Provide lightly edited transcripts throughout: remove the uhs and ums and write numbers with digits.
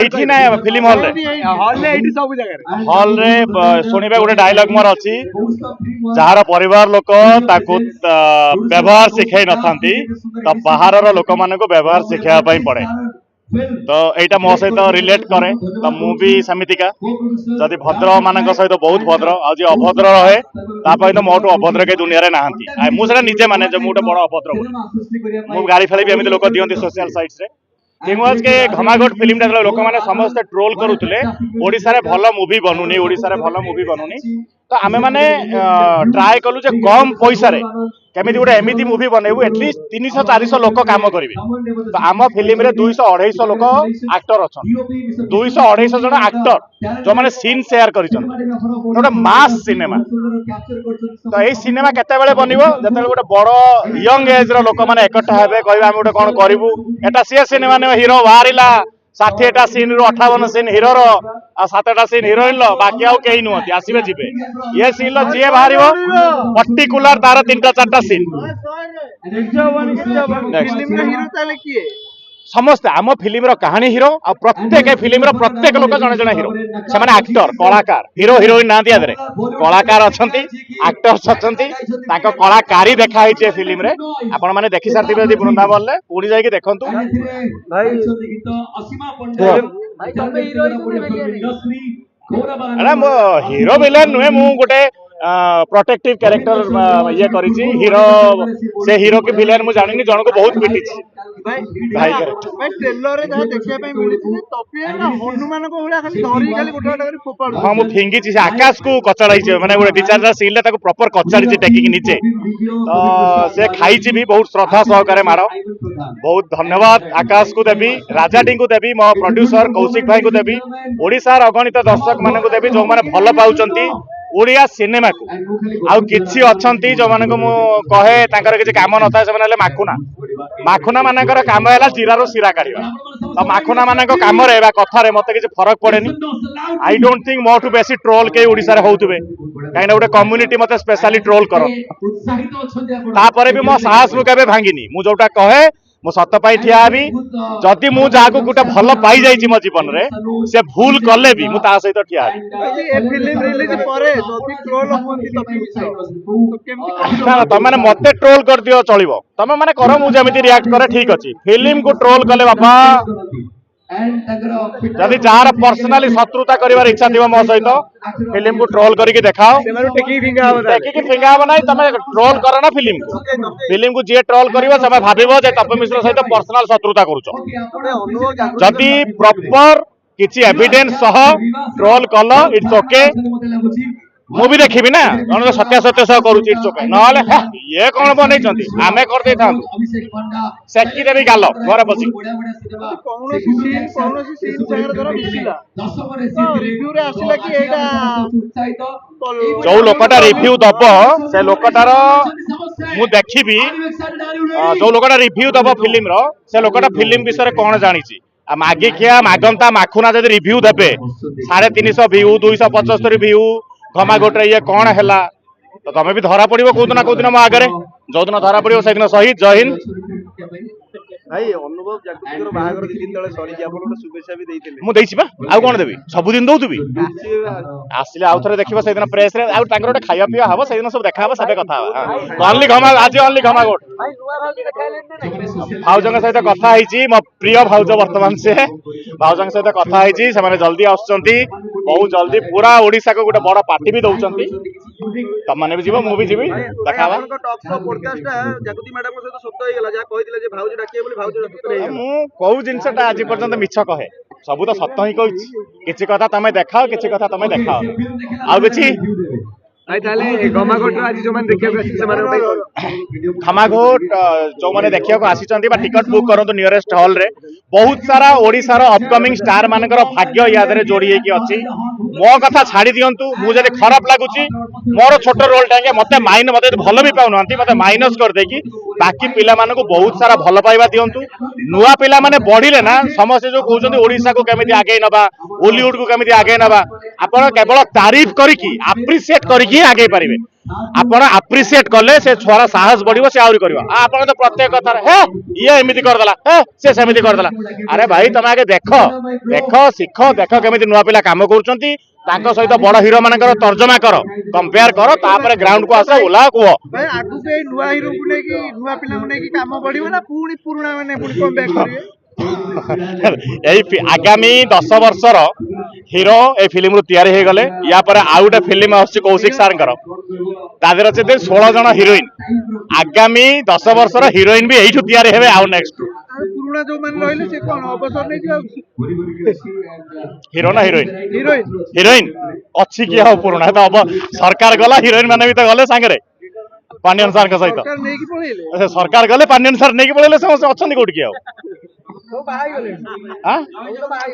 एठी ना film hall रे हॉल रे सुनिबा गोटे डायलॉग मोर अछि जहार परिवार लोक ताकू व्यवहार सिखाई नथांती तो बाहर लोक मान को व्यवहार सिखाया पड़े तो एटा मो सहित रिलेट करे तो मु भी समितिका जदि भद्र मान सहित बहुत भद्र आ जे अभद्र रहे तापई तो मोटू अभद्र के दुनिया रे नाहंती मुझे निजे माने जो मुटे बड़ अभद्र मु गाड़ी फेले भी एमती लोक दियंती सोशल साइट्स रे किंगवाज के घमाघोट फिल्म टा लोक माने समस्त ट्रोल करुतले ओडिसा रे भलो मूवी बनुनी ओडिसा रे भलो मूवी बनुनी तो आमे माने ट्राई कलु जे कम पैसा रे केमिति गोटे एमिति मूवी बनेबु एटलिस्ट 300 400 लोक काम करिवे तो आम फिल्म रे 200 250 लोक एक्टर अछन 200 250 जन एक्टर जो माने सीन शेयर करिछन गोटे मास सिनेमा तो एई सिनेमा केते बेले बनिवो जते गोटे बड़ यंग एज रो लोक माने एकट्ठा हेबे कहबे हम गोटे कोन करिवु एटा से सिनेमा ने हीरो बाहरिला 60टा सीन रु 58 सीन हीरो रो आ 7टा सीन हीरोइन लो बाकी आउ केही नुहति आसीबे जिबे ये सीन लो जे बाहरिवो पर्टिकुलर तार 3टा 4टा सीन फिल्म हीरो ताले किए समस्त आम फिल्म रो कहानी हीरो आ प्रत्येक फिल्म रो प्रत्येक लोक जने जने हीरो से माने एक्टर कलाकार हीरो हीरोइन ना दिया दरे कलाकार अछंती एक्टर्स अछंती ताको कलाकारी देखा हिचे फिल्म रे आपण माने देखि सारथिबे जदि वृंदावन ले पुडी जाई के देखंतु भाई अरे मो हीरो विलेन नुहे मु गोटे प्रोटेक्टिव कैरेक्टर ये करिछि हीरो से हीरो के विलेन मु जानिनी जण को बहुत पिटिछि भाई ट्रेलर रे जहा देखिया पय मिलिछि तपिए ना हनुमान को होला खाली धरी खाली गोटा गोटा करी फोपाड़ हां मु फिंगिछि से आकाश को कचड़ाइछि माने गोटे विचारदा सीन ले ताको प्रॉपर कचड़िछि टेकिंग नीचे तो से खाइछि भी बहुत श्रद्धा सहकारे मारो बहुत धन्यवाद आकाश को देबी राजाडी को देबी मो प्रोड्यूसर कौशिक भाई को देबी ओडिसा र अगणित दर्शक माने को देबी जो माने भलो पाउचंती ओडिया सिनेमा को आउ किछि अछंती जो माने को मु कहे ताकर किछि काम नथा से माने माखुना माखुना मानकर काम हैला जीरारो सिरा काढिबा तो माखुना मानक काम रे बा कथा रे मते किछि फरक पड़ेनी आई डोंट थिंक मोर टू बेसी ट्रोल के ओडिसा रे होउतबे काइना गोटे कम्युनिटी मते स्पेशली ट्रोल करो तापरे भी मो साहस मु केबे भांगिनी मु जोटा कहे मो सत पाई ठिया हबी जदि मु जाको गुटे भलो पाई जाईची मो जीवन रे से भूल कले भी मु ता सहित ठिया हबी ए फिल्म रिलीज परे जदि ट्रोल होंती तपि मिश्र तो केमती ना तमे माने मते ट्रोल कर दियो चलिबो तमे माने करो मु जेमिति रिएक्ट करे ठीक अछि फिल्म को ट्रोल कले बाबा जदि जार पर्सनली शत्रुता करिवार इच्छा थिबो मो सहित फिल्म को ट्रोल करके देखाओ टेकी फिंगा हो नहीं तमे ट्रोल करो ना फिल्म को जे ट्रोल करिवो समय भाबिबो जे तप मिश्र सहित पर्सनल शत्रुता करूछो जदि प्रॉपर किछि एविडेंस सह ट्रोल कलो इट्स ओके मु भी देखिबी ना जन सत्य सत्य सह करूछि इट्स ओके नहले ये कोन बनै छथि आमे कर दे थां सेकी देबी गालो घर बसी कोनोसी सीन जगर धर मिसिला रिव्यू रे आसिला कि एटा जो लोकटा रिव्यू दबो से लोकटार मु देखिबी जो लोकटा रिव्यू दबो फिल्म रो से लोकटा फिल्म विषय कोन जानिछि आ मागी खिया मागंता माखुना जदि रिव्यू देबे 350 व्यू 275 व्यू घमाघोटे ये कौन है तो तमें भी धरा पड़ो कौदिन मो आगे जो दिन धरा पड़ो से दिन शहीद जय हिंद भाई अनुभव जागतिक बाहागर दिन तळे सरी जे आपन शुभेच्छा भी देइतिले मु देइछि बा आ कोन देबी सब दिन दउतबी आसिले आउ थरे देखिबा से दिन प्रेस रे आ ताकर गोटे खाइया पिया हबो से दिन सब देखा हबो सबे कथा हबो ओनली घमा आज ओनली घमा गोट भाई नुवा भाजी देखाइले भाउजंग सहित कथा हिची मो प्रिय भाउज वर्तमान से भाउजंग सहित कथा हिची से माने जल्दी आछंती बहुत जल्दी पूरा ओडिसा को गोटे बड़ पार्टी भी दउचंती तम माने भी जीवो मु भी जीवी देखा हबो आपन टॉप शो पॉडकास्ट जागति मैडम को सहित सत्य होई गेला जा कहिदिले जे भाउज डाकिए बोली भाउज सत्य रे मु कहू जिनसटा आज पर्यंत मिछ कहे सब तो सत्य ही कहूँ किसी कथा तमें देखाओ किसी कथा तमें देखाओ आउ किछि भाई ताले गमाघोट आज जो माने देखिया आसी से माने खमाघोट जो माने देखिया को आसीचंती बा टिकट बुक करंतु नियरेस्ट हॉल रे बहुत सारा ओडिसा रो अपकमिंग स्टार मानकर भाग्य याद रे जोड़ी हेकी अछि मो कथा छाड़ी दियंतु मु जदि खराब लागुची मोर छोट रोल टांगे मते माइन मते भलो भी पाउनंती मते माइनस कर देकी बाकी पिला मानकु बहुत सारा भल पाइबा दियंतु नुआ पिला माने बढ़िले ना समस्त जो कहउछन्ती ओडिसा को केमिति आगे नबा बॉलीवुड को केमिति आगे नबा आपण केवल तारीफ करिकी अप्रिशिएट करिकी आगे पारिबे आपण अप्रिशिएट कले से छोरा साहस बढ़िबो से आउरी करबो आपण तो प्रत्येक कथा हे ये एमिति कर देला हे से सेमिति कर देला अरे भाई तमे आगे देखो देखो सीखो देखो केमिति नुआ पिला काम करूछन्ती तांको सहित बड़ हीरो मानकर तर्जमा करो कंपेयर करो तापर ग्राउंड को आसे ओला कुओ भाई आगु के नुआ हीरो को नै कि नुआ पिला को नै कि काम बढ़िबो ना पुणी पुराना माने पुणी कम बैक करिवे आगामी 10 वर्षर हिरो ए फिल्म रु तैयारी हे गले या पर आ गोटे फिल्म आछि कौशिक सारंकर तादेर अछि 16 जण हीरोइन आगामी 10 वर्षर हीरोइन भी एइठु तैयारी हेबे आउ नेक्स्ट पुराना जो मान रहले से कोन अवसर नै कि हीरो ना हीरोइन हीरोइन हीरोइन अच्छी किया हो पुराना तो अब सरकार गला हीरोइन माने भी तो गले सांगरे पांड्यन सर के सहित सरकार नै कि पळेले अच्छा सरकार गले पांड्यन सर नै कि पळेले समस्त अछंती कोठी किया तो बाहाई गले हां तो बाहाई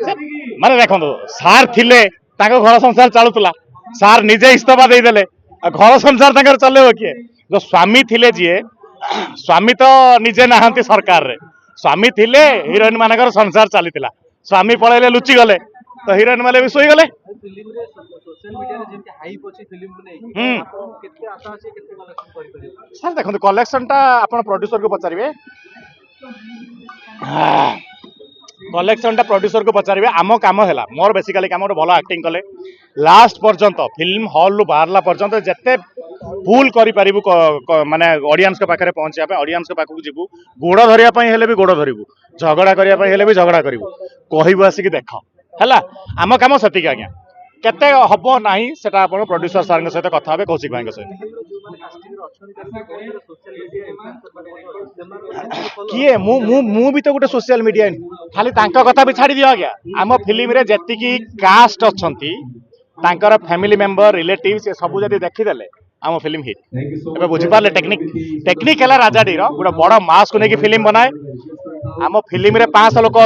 माने देखो सार थिले ताको घर संसार चालुतला सार निजे इस्तीफा दे देले घर संसार ताकर चलेबो किए जो स्वामी थिले जिए स्वामी तो निजे नाहंती सरकार रे स्वामी थिले हीरोइन मानकर संसार चलीतिला स्वामी पळेले लुचि गले तो हीरोइन माने भी सोई गले फिल्म रे सोशल मीडिया रे जेंति हाइप अछि फिल्म को नै आपन केते आशा अछि केते कलेक्शन करि परिबे सर देखो कलेक्शन टा आपण प्रोड्यूसर को पचारिबे कलेक्शन टा प्रोड्यूसर को पचारिबे आम काम हैला मोर बेसिकली काम भलो एक्टिंग कले लास्ट पर्यंत फिल्म हॉल रु बाहरला पर्यंत जत्ते फुल करि परिबु माने ऑडियंस के पाखरे पहुंचिया पे ऑडियंस के पाखु जिबु गोड़ धरिया पई हेले भी गोड़ धरिबु झगड़ा करिया पई हेले भी झगड़ा करिबु कहिबु आसी कि देख हैला आम काम सती के आज्ञा केते हबो नाही सेटा आपण प्रोड्यूसर सर के सहित कथा होबे कौशिक भाई के सहित किए मु भी तो गोटे सोशल मीडिया खाली तांका कथा भी छाड़ी दियो आज्ञा आम फिल्म रे जेति की कास्ट अछंती तांकर फैमिली मेंबर रिलेटिव से सब जदी देखि देले आम फिल्म हिट एबे बुझि पारले टेक्निक हैला राजाडी रो गोटे बड़ मास को नेकी फिल्म बनाए आम फिल्म रे 500 लोक